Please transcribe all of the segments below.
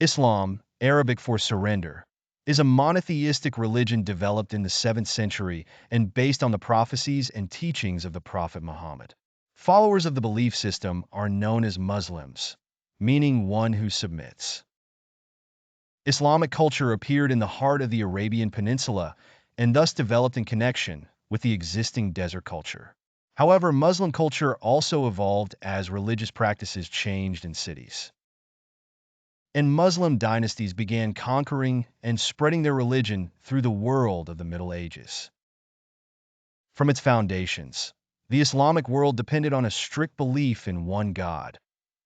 Islam, Arabic for surrender, is a monotheistic religion developed in the 7th century and based on the prophecies and teachings of the Prophet Muhammad. Followers of the belief system are known as Muslims, meaning one who submits. Islamic culture appeared in the heart of the Arabian Peninsula and thus developed in connection with the existing desert culture. However, Muslim culture also evolved as religious practices changed in cities. And Muslim dynasties began conquering and spreading their religion through the world of the Middle Ages. From its foundations, the Islamic world depended on a strict belief in one God,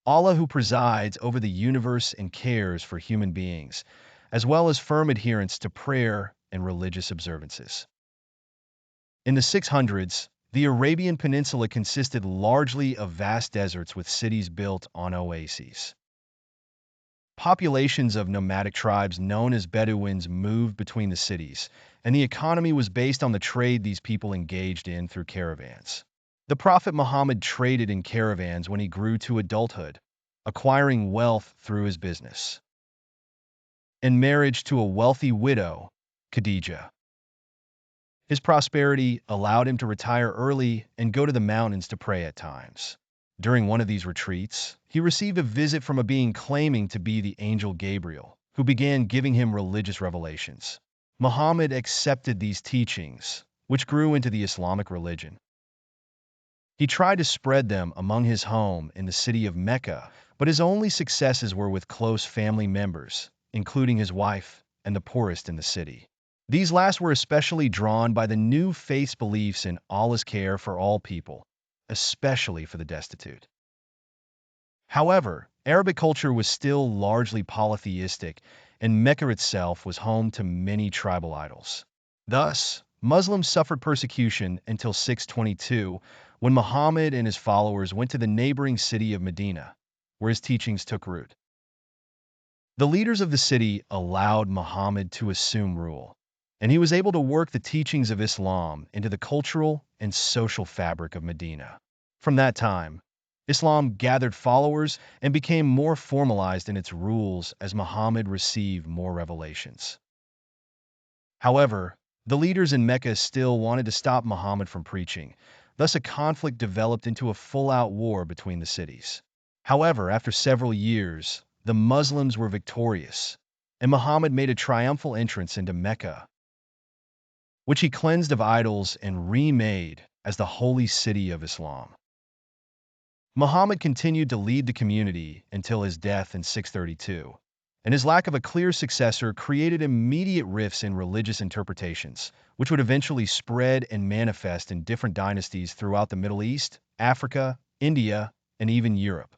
Allah, who presides over the universe and cares for human beings, as well as firm adherence to prayer and religious observances. In the 600s, the Arabian Peninsula consisted largely of vast deserts with cities built on oases. Populations of nomadic tribes known as Bedouins moved between the cities, and the economy was based on the trade these people engaged in through caravans. The Prophet Muhammad traded in caravans when he grew to adulthood, acquiring wealth through his business. In marriage to a wealthy widow, Khadijah. His prosperity allowed him to retire early and go to the mountains to pray at times. During one of these retreats, he received a visit from a being claiming to be the angel Gabriel, who began giving him religious revelations. Muhammad accepted these teachings, which grew into the Islamic religion. He tried to spread them among his home in the city of Mecca, but his only successes were with close family members, including his wife and the poorest in the city. These last were especially drawn by the new faith's beliefs in Allah's care for all people, especially for the destitute. However, Arabic culture was still largely polytheistic, and Mecca itself was home to many tribal idols. Thus, Muslims suffered persecution until 622, when Muhammad and his followers went to the neighboring city of Medina, where his teachings took root. The leaders of the city allowed Muhammad to assume rule, and he was able to work the teachings of Islam into the cultural and social fabric of Medina. From that time, Islam gathered followers and became more formalized in its rules as Muhammad received more revelations. However, the leaders in Mecca still wanted to stop Muhammad from preaching, thus a conflict developed into a full-out war between the cities. However, after several years, the Muslims were victorious, and Muhammad made a triumphal entrance into Mecca, which he cleansed of idols and remade as the holy city of Islam. Muhammad continued to lead the community until his death in 632, and his lack of a clear successor created immediate rifts in religious interpretations, which would eventually spread and manifest in different dynasties throughout the Middle East, Africa, India, and even Europe.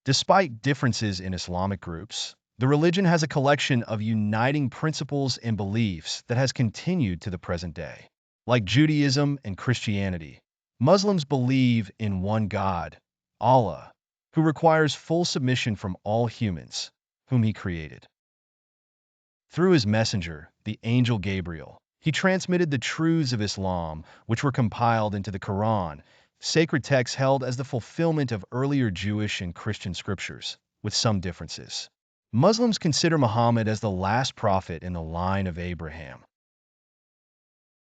Despite differences in Islamic groups, the religion has a collection of uniting principles and beliefs that has continued to the present day. Like Judaism and Christianity, Muslims believe in one God, Allah, who requires full submission from all humans, whom he created. Through his messenger, the angel Gabriel, he transmitted the truths of Islam, which were compiled into the Quran, sacred texts held as the fulfillment of earlier Jewish and Christian scriptures, with some differences. Muslims consider Muhammad as the last prophet in the line of Abraham,